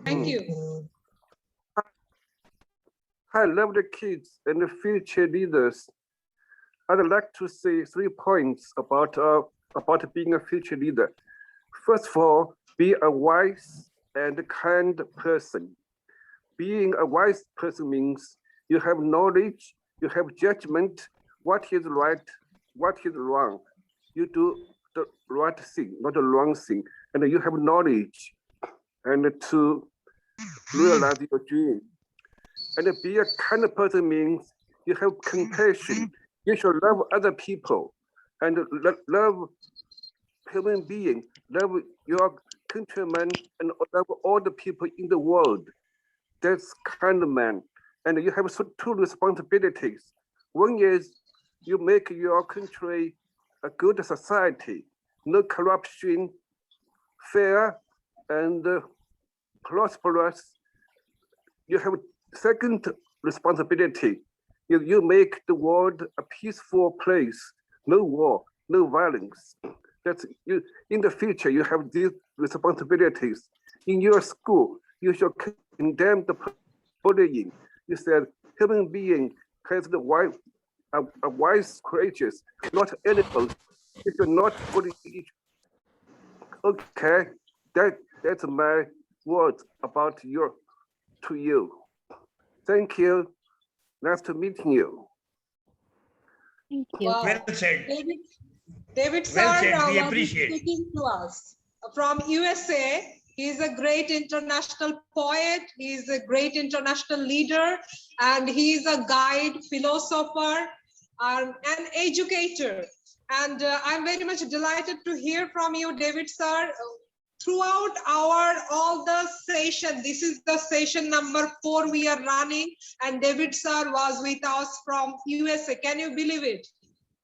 Thank you. Hi, lovely kids and the future leaders. I'd like to say 3 points about being a future leader. First of all, be a wise and kind person. Being a wise person means you have knowledge, you have judgment, what is right, what is wrong. You do the right thing, not the wrong thing. And you have knowledge and to realize your dream. And be a kind of person means you have compassion. You should love other people and love human beings, love your countrymen and love all the people in the world. That's kind of man. And you have two responsibilities. One is you make your country a good society, no corruption, fair and prosperous. You have second responsibility. You make the world a peaceful place, no war, no violence. That's you. In the future, you have these responsibilities. In your school, you should condemn the bullying. You said human being has the wise creatures, not animals. You should not bully each. Okay, that's my words about to you. Thank you. Nice to meet you. Thank you. Wow. Well said. David sir Well said. We was appreciate. speaking to us from USA. He is a great international poet. He is a great international leader, and he is a guide, philosopher, and an educator. And I'm very much delighted to hear from you, David sir. Throughout all the session, this is the session number 4 we are running, and David sir was with us from USA. Can you believe it?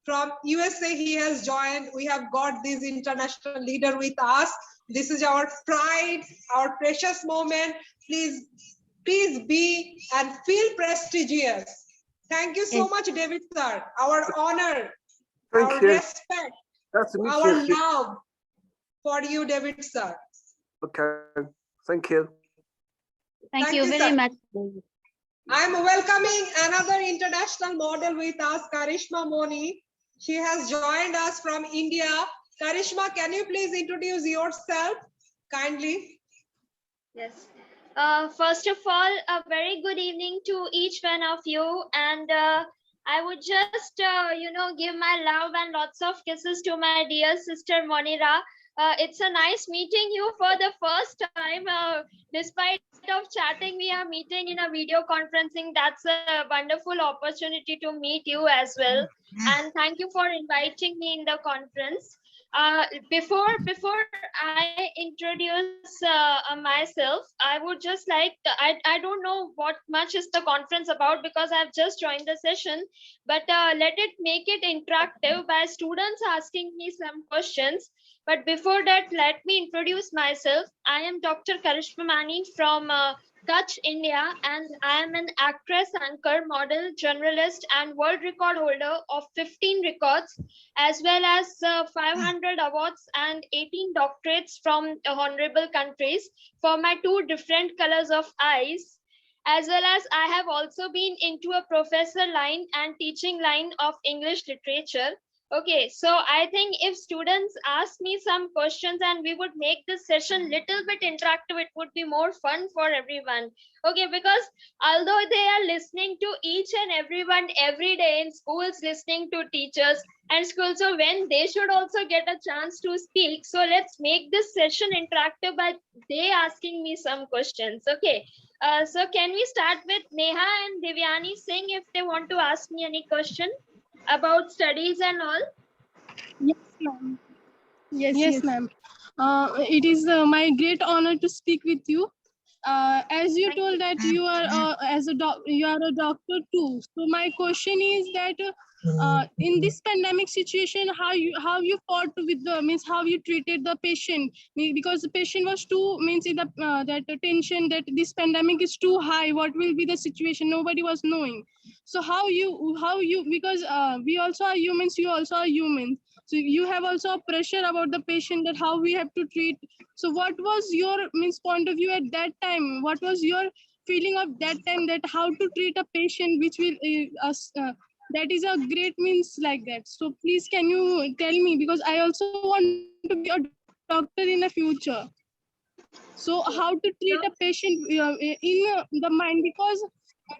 From USA he has joined. We have got this international leader with us. This is our pride, our precious moment. Please be and feel prestigious. Thank you so much, David sir. Our honor, our respect, our love for you, David sir. Okay, thank you. Thank you very sir. much. I'm welcoming another international model with us, Karishma Moni. She has joined us from India. Karishma, can you please introduce yourself kindly? Yes. First of all, a very good evening to each one of you. And I would just, give my love and lots of kisses to my dear sister Monira. It's a nice meeting you for the first time. Despite of chatting, we are meeting in a video conferencing. That's a wonderful opportunity to meet you as well. And thank you for inviting me in the conference. Before I introduce myself, I would just like I don't know what much is the conference about because I've just joined the session, but let it make it interactive by students asking me some questions. But before that, let me introduce myself. I am Dr. Karishma Mani from Kutch, India, and I am an actress, anchor, model, journalist, and world record holder of 15 records, as well as 500 awards and 18 doctorates from honorable countries for my 2 different colors of eyes, as well as I have also been into a professor line and teaching line of English literature. Okay, so I think if students ask me some questions and we would make this session little bit interactive, it would be more fun for everyone. Okay, because although they are listening to each and everyone every day in schools, listening to teachers and schools, so when they should also get a chance to speak. So let's make this session interactive by they asking me some questions. Okay, so can we start with Neha and Divyani Singh if they want to ask me any question about studies and all? Yes, ma'am. Yes, ma'am. It is my great honor to speak with you. As you told that you are you are a doctor too. So my question is that in this pandemic situation, how you fought with the how you treated the patient, because the patient was too in the that tension that this pandemic is too high. What will be the situation? Nobody was knowing. So how you because we also are humans, you also are human. So you have also a pressure about the patient, that how we have to treat. So what was your point of view at that time? What was your feeling of that time, that how to treat a patient which will that is a great like that? So please can you tell me, because I also want to be a doctor in the future. So how to treat a patient in the mind, because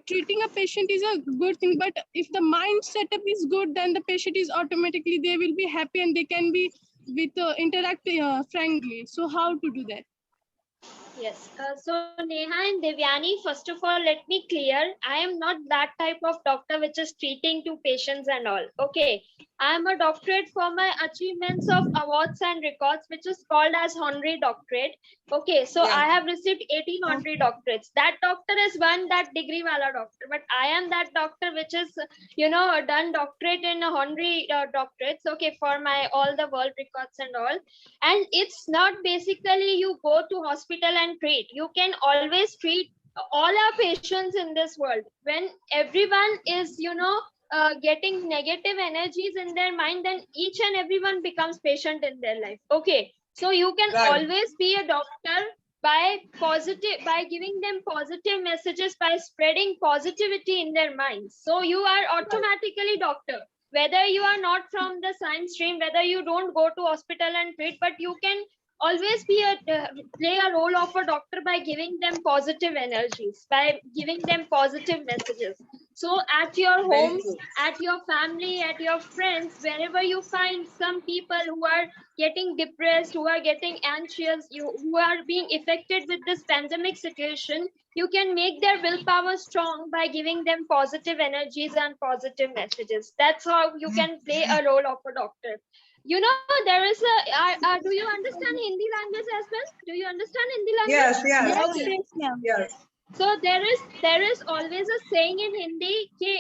treating a patient is a good thing, but if the mind setup is good, then the patient is automatically, they will be happy and they can be with interact frankly. So how to do that? Yes. So Neha and Devyani, first of all, let me clear. I am not that type of doctor which is treating to patients and all. Okay. I am a doctorate for my achievements of awards and records, which is called as honorary doctorate. Okay. So Yeah. I have received 18 honorary doctorates. That doctor is one that degree wala doctor, but I am that doctor which is, done doctorate in honorary doctorates. Okay. For my all the world records and all. And it's not basically you go to hospital and treat. You can always treat all our patients in this world. When everyone is getting negative energies in their mind, then each and everyone becomes patient in their life. Okay, so you can Right. always be a doctor by giving them positive messages, by spreading positivity in their minds. So you are automatically doctor, whether you are not from the science stream, whether you don't go to hospital and treat, but you can always be play a role of a doctor by giving them positive energies, by giving them positive messages. So at your Very home, true. at your family, at your friends, wherever you find some people who are getting depressed, who are getting anxious, who are being affected with this pandemic situation, you can make their willpower strong by giving them positive energies and positive messages. That's how you can play a role of a doctor. There is do you understand Hindi language as well? Do you understand Hindi Yes, language? yes, Yes, Okay. yes, ma'am. yes. So there is always a saying in Hindi कि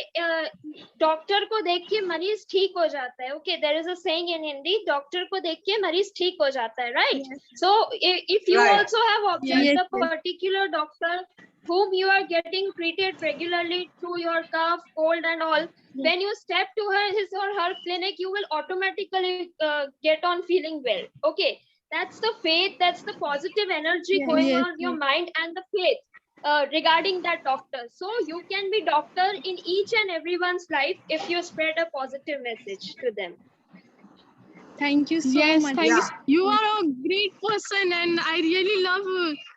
doctor को देख के मरीज ठीक हो जाता है. Okay, there is a saying in Hindi, doctor को देख के मरीज ठीक हो जाता है, right? Yes. So if you Right. also have observed Yes, the particular doctor whom you are getting treated regularly through your cough, cold and all, when you step to his or her clinic, you will automatically get on feeling well. Okay, that's the faith, that's the positive energy Yes, going yes, on your mind, and the faith regarding that doctor. So you can be doctor in each and everyone's life if you spread a positive message to them. Thank you so yes, much. thank Yeah. you. You are a great person, and I really love.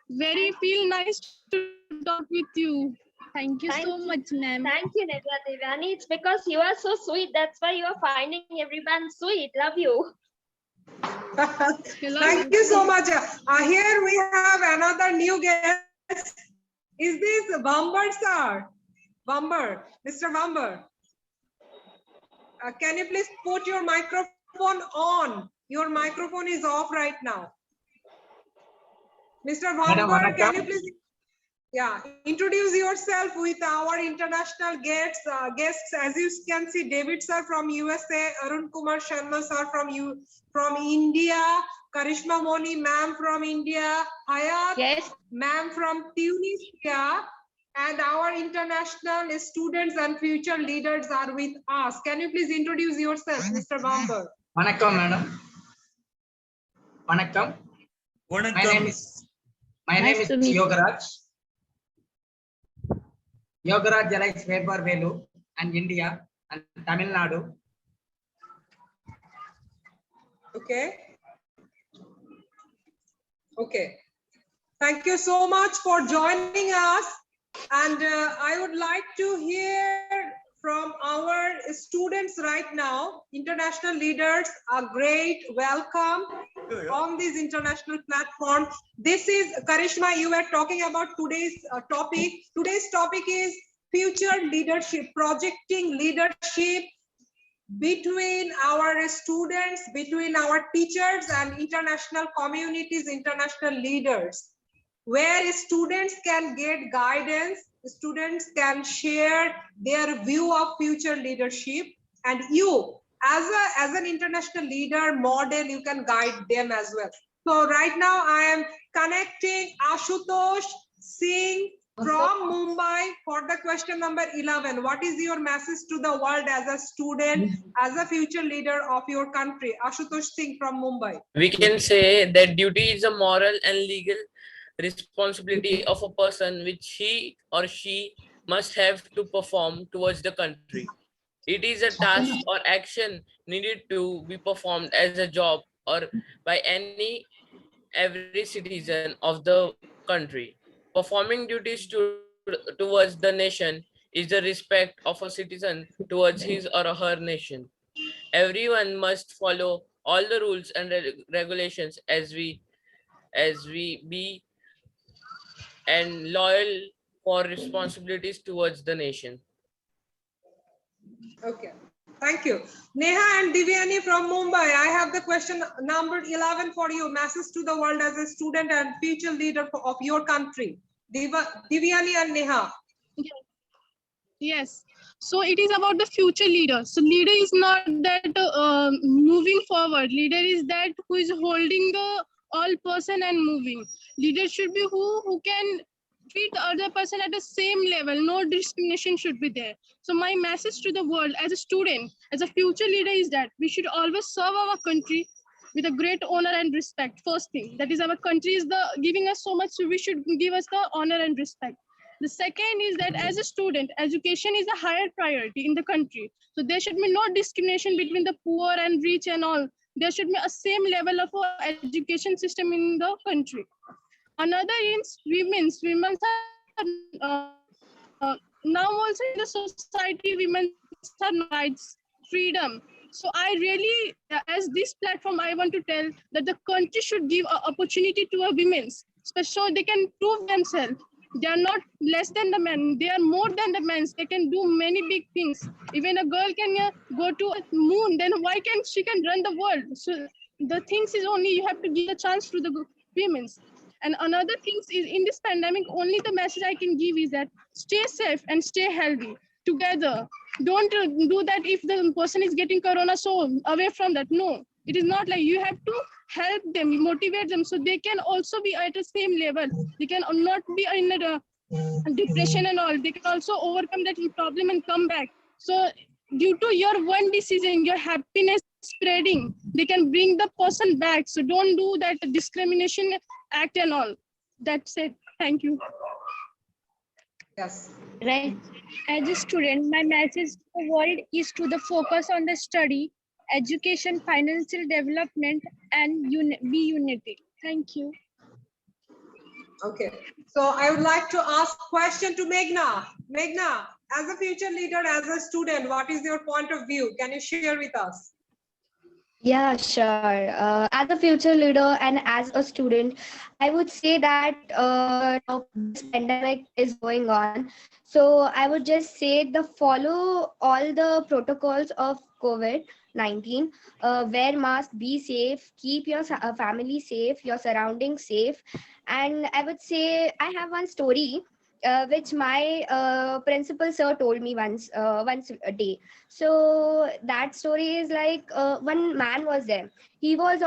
Very feel nice to talk with you. Thank you so much, ma'am. Thank you, Nidra Devyani. It's because you are so sweet. That's why you are finding everyone sweet. Love you. Thank you so much. Here we have another new guest. Is this Vambar sir? Vambar, Mr. Vambar. Can you please put your microphone on? Your microphone is off right now. Mr. Vambar, can you please introduce yourself with our international guests? As you can see, David sir from USA, Arun Kumar Sharma sir from India, Karishma Moni ma'am from India, Hayat ma'am from Tunisia, and our international students and future leaders are with us. Can you please introduce yourself, Mr. Vambar? Vanakkam, madam. Vanakkam. My name is Yogaraj. Yogaraj Jalais Vedbar Velu and India and Tamil Nadu. Okay. Thank you so much for joining us. And I would like to hear from our students right now, international leaders, a great welcome on this international platform. This is Karishma, you were talking about today's topic. Today's topic is future leadership, projecting leadership between our students, between our teachers and international communities, international leaders, where students can get guidance, students can share their view of future leadership, and you as an international leader model, you can guide them as well. So right now I am connecting Ashutosh Singh From Mumbai for the question number 11. What is your message to the world as a student, as a future leader of your country? Ashutosh Singh from Mumbai. We can say that duty is a moral and legal responsibility of a person which he or she must have to perform towards the country. It is a task or action needed to be performed as a job or by every citizen of the country. Performing duties towards the nation is the respect of a citizen towards his or her nation. Everyone must follow all the rules and regulations as we be and loyal for responsibilities towards the nation. Okay, thank you. Neha and Divyani from Mumbai. I have the question number 11 for you. Message to the world as a student and future leader of your country. Divyani and Neha. Yes. So it is about the future leader. So leader is not that moving forward. Leader is that who is holding the all person and moving. Leader should be who can treat the other person at the same level. No discrimination should be there. So my message to the world as a student, as a future leader is that we should always serve our country with a great honor and respect. First thing, that is our country is the giving us so much, so we should give us the honor and respect. The second is that as a student, education is a higher priority in the country. So there should be no discrimination between the poor and rich and all. There should be a same level of education system in the country. Another is women's are now also in the society, women's are rights, freedom. So I really, as this platform, I want to tell that the country should give an opportunity to a women's, so they can prove themselves. They are not less than the men. They are more than the men. They can do many big things. Even a girl can go to a moon. Then why can't she can run the world? So the things is only you have to give a chance to the women's. And another thing is in this pandemic, only the message I can give is that stay safe and stay healthy together. Don't do that if the person is getting corona, so away from that. No, it is not like you have to help them, motivate them so they can also be at the same level. They can not be in a depression and all. They can also overcome that problem and come back. So due to your one decision, your happiness spreading, they can bring the person back. So don't do that discrimination act and all. That's it. Thank you. Yes. Right. As a student, my message to the world is to the focus on the study, education, financial development, and be unity. Thank you. Okay. So I would like to ask question to Meghna. Meghna, as a future leader, as a student, what is your point of view? Can you share with us? Yeah, sure. As a future leader and as a student, I would say that now this pandemic is going on. So I would just say follow all the protocols of COVID-19. Wear mask, be safe, keep your family safe, your surroundings safe. And I would say I have one story which my principal sir told me once a day. So that story is like one man was there. He was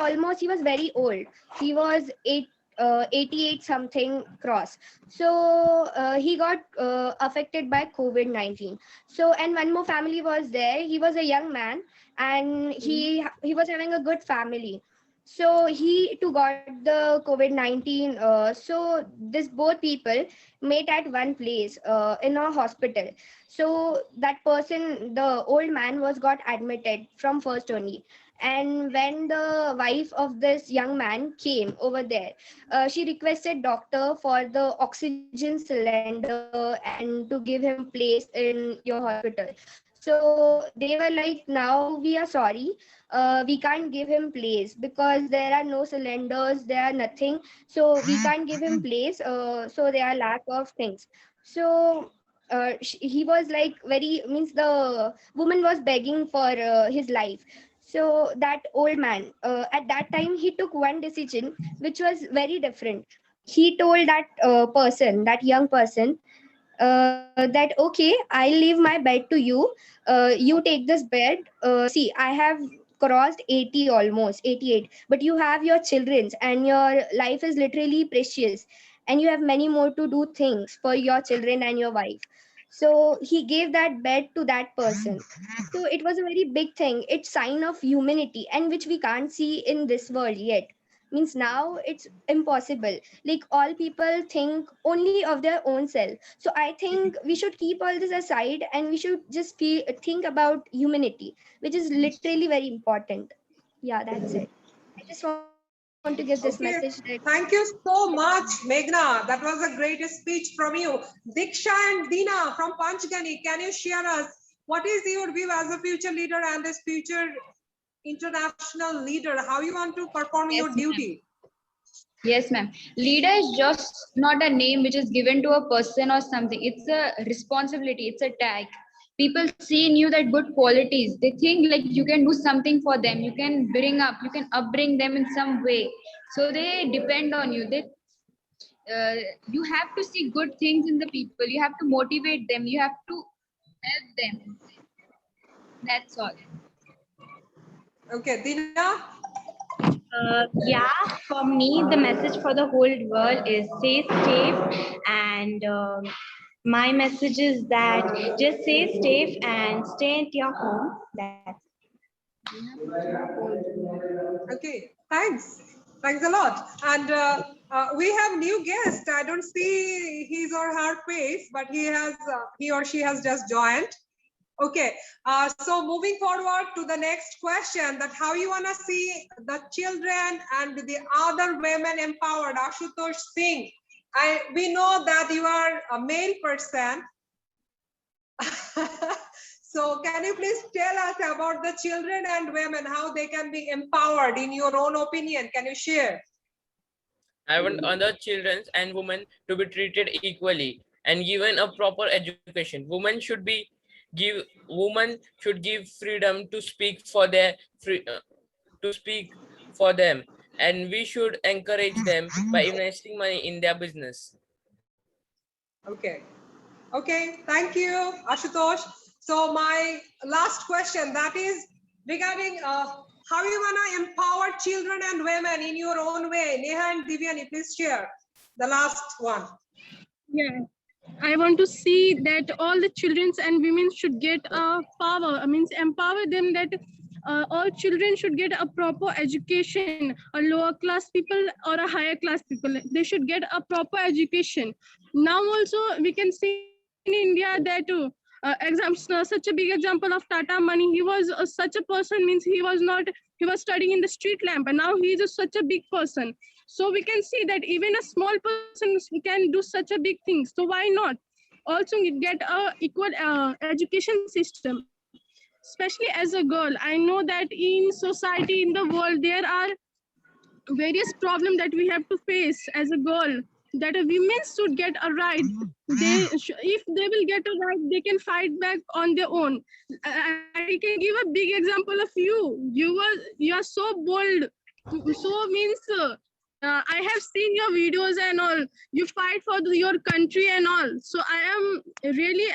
very old. He was 88 something cross. So he got affected by COVID-19. So, and one more family was there. He was a young man and he was having a good family. So he too got the COVID-19. So this both people met at one place in a hospital. So that person, the old man, got admitted from first only. And when the wife of this young man came over there, she requested doctor for the oxygen cylinder and to give him place in your hospital. So they were like, now we are sorry, we can't give him place because there are no cylinders, there are nothing. So we can't give him place. So there are lack of things. So he was like the woman was begging for his life. So that old man, at that time, he took one decision, which was very different. He told that young person, that, okay, I'll leave my bed to you. You take this bed. See, I have crossed 80, almost 88, but you have your children's and your life is literally precious. and you have many more to do things for your children and your wife. So he gave that bed to that person. So it was a very big thing. It's sign of humanity, and which we can't see in this world yet. Means now it's impossible. Like all people think only of their own self. So I think we should keep all this aside, and we should just think about humanity, which is literally very important. Yeah, that's it. I just want to give this message that Okay, thank you so much, Meghna. That was a great speech from you. Diksha and Dina from Panchgani, can you share us what is your view as a future leader and as future international leader? How you want to perform your Yes, ma'am. duty? Yes, ma'am. Leader is just not a name which is given to a person or something. It's a responsibility. It's a tag. People see in you that good qualities. They think like you can do something for them. You can you can upbring them in some way. So they depend on you. You have to see good things in the people. You have to motivate them. You have to help them. That's all. Okay, Dina. Yeah, for me, the message for the whole world is stay safe. And my message is that just stay safe and stay at your home. That's Okay, thanks. Thanks a lot. And we have new guest. I don't see his or her face, but he or she has just joined. Okay, so moving forward to the next question, that how you wanna see the children and the other women empowered. Ashutosh Singh, we know that you are a male person. So can you please tell us about the children and women, how they can be empowered in your own opinion? Can you share? I want other children and women to be treated equally and given a proper education. Women should give freedom to speak for them, and we should encourage them by investing money in their business. Okay. Okay, thank you, Ashutosh. So my last question, that is regarding how you wanna empower children and women in your own way. Neha and Divyani, please share the last one. Yeah, I want to see that all the children and women should get a power. I mean, empower them that all children should get a proper education. A lower class people or a higher class people, they should get a proper education. Now also we can see in India that exams, such a big example of Tata Money. He was such a person, means he was studying in the street lamp, and now he is such a big person. So we can see that even a small person can do such a big thing. So why not also get a equal education system? Especially as a girl, I know that in society, in the world, there are various problems that we have to face as a girl, that a women should get a right. If they will get a right, they can fight back on their own. I can give a big example of you. You are so bold. So means I have seen your videos and all. You fight for your country and all. So I am really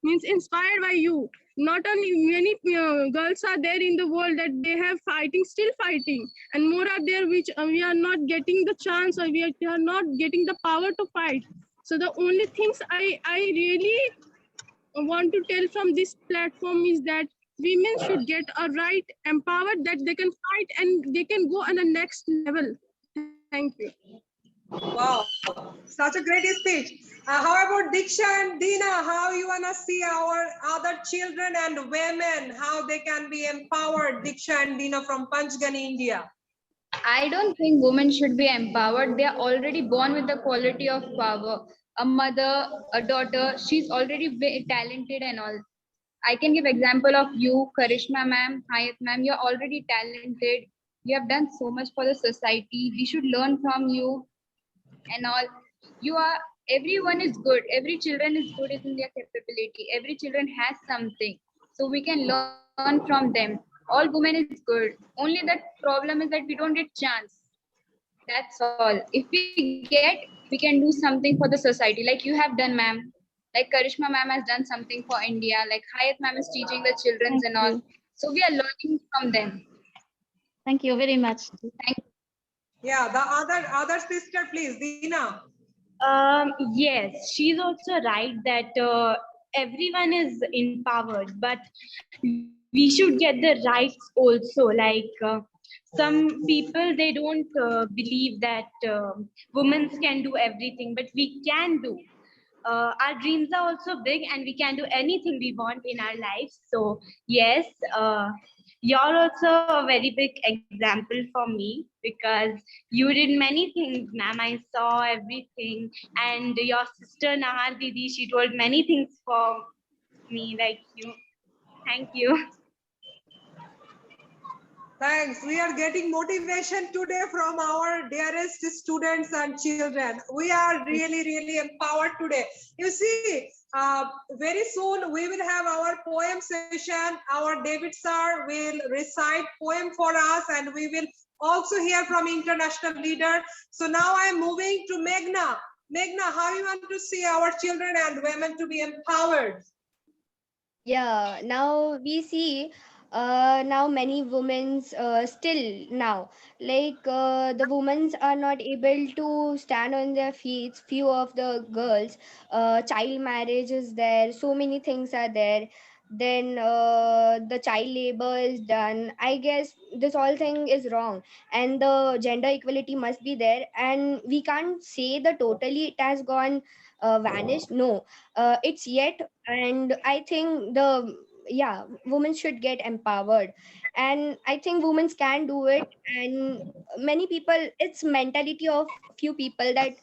means inspired by you. Not only many girls are there in the world that they have still fighting, and more are there which we are not getting the chance, or we are not getting the power to fight. So the only things I really want to tell from this platform is that women should get a right, empowered, that they can fight and they can go on the next level. Thank you. Wow, such a great speech. How about Diksha and Dina? How you wanna see our other children and women, how they can be empowered? Diksha and Dina from Panchgani, India. I don't think women should be empowered. They are already born with the quality of power. A mother, a daughter, she's already very talented and all. I can give example of you, Karishma ma'am, Hayat ma'am. You're already talented. You have done so much for the society. We should learn from you and all. Everyone is good. Every children is good in their capability. Every children has something. So we can learn from them. All women is good. Only that problem is that we don't get chance. That's all. If we get, we can do something for the society, like you have done, ma'am. Like Karishma ma'am has done something for India. Like Hayat ma'am is teaching the children and all. So we are learning from them. Thank you very much. Thank you. Yeah, the other sister, please, Dina. Yes, she's also right that everyone is empowered, but we should get the rights also. Like some people, they don't believe that women can do everything, but we can do. Our dreams are also big, and we can do anything we want in our lives. So yes, you're also a very big example for me, because you did many things, ma'am. I saw everything, and your sister Nahar Didi, she told many things for me like you. Thank you. Thanks. We are getting motivation today from our dearest students and children. We are really empowered today. You see, very soon we will have our poem session. Our David sir will recite poem for us, and we will also hear from international leader. So now I'm moving to Meghna. Meghna, how you want to see our children and women to be empowered? Yeah, now we see now many women's still now the women's are not able to stand on their feet. Few of the girls, child marriage is there, so many things are there. Then the child labor is done. I guess this all thing is wrong, and the gender equality must be there. And we can't say that totally it has gone vanished. No, it's yet, and I think the yeah, women should get empowered, and I think women can do it. And many people, it's mentality of few people that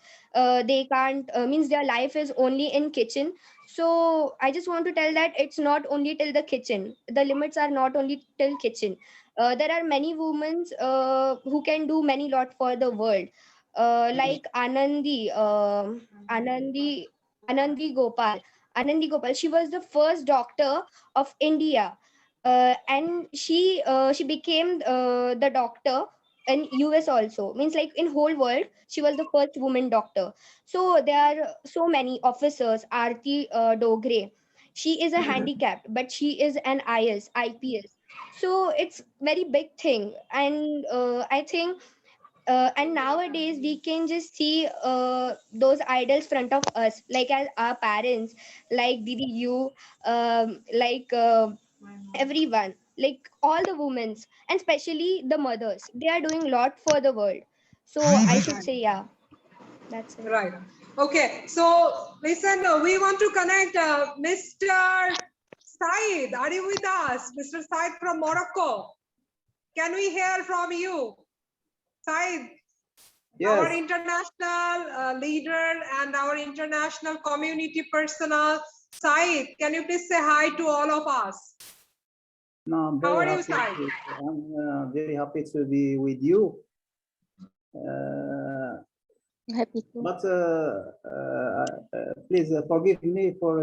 they can't means their life is only in kitchen. So I just want to tell that it's not only till the kitchen, the limits are not only till kitchen. There are many women who can do many lot for the world, like Anandi Anandi Gopal. Anandi Gopal. She was the first doctor of India, and she became the doctor in US also. Means like in whole world, she was the first woman doctor. So there are so many officers. Aarti Dogre. She is a handicapped, but she is an IPS. So it's very big thing, and I think and nowadays we can just see those idols front of us, like as our parents, like Didi, you, everyone, like all the women, and especially the mothers, they are doing a lot for the world. So I should say, yeah, that's it. Right. Okay. So listen, we want to connect Mr. Said. Are you with us? Mr. Said from Morocco. Can we hear from you? Said, our Yes. international leader and our international community personnel. Said, can you please say hi to all of us? No, I'm How very are you, happy. Said? I'm very happy to be with you. Happy to. But please forgive me for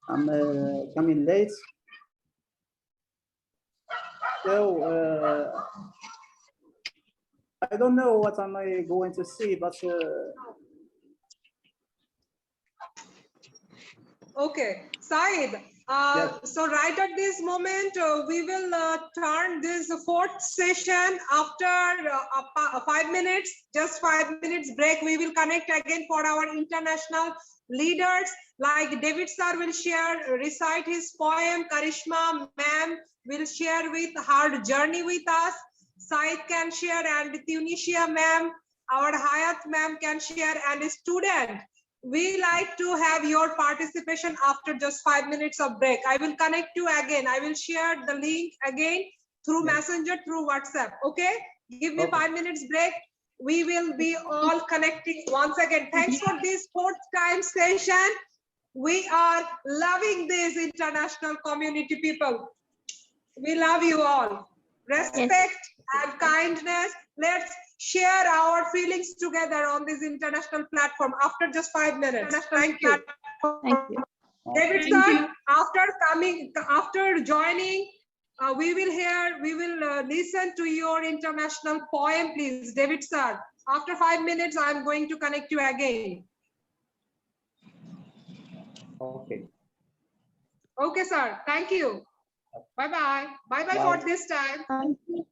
I'm coming late. So I don't know what am I going to see, but okay, Said. yes. So right at this moment, we will turn this fourth session after 5 minutes, just 5 minutes break. We will connect again for our international leaders. Like David sir will recite his poem. Karishma ma'am will share with her journey with us. Said can share, and Tunisia ma'am, our Hayat ma'am can share, and a student. We like to have your participation after just 5 minutes of break. I will connect you again. I will share the link again through Messenger, through WhatsApp. Okay? Give me 5 minutes break. We will be all connecting once again. Thanks for this fourth time session. We are loving this international community people. We love you all. Respect and kindness. Let's share our feelings together on this international platform after just 5 minutes. Thank you. Thank you. David sir, after joining, we will listen to your international poem, please. David sir, after 5 minutes, I'm going to connect you again. Okay. Okay, sir. Thank you. Bye-bye. Bye-bye for this time. Thank you.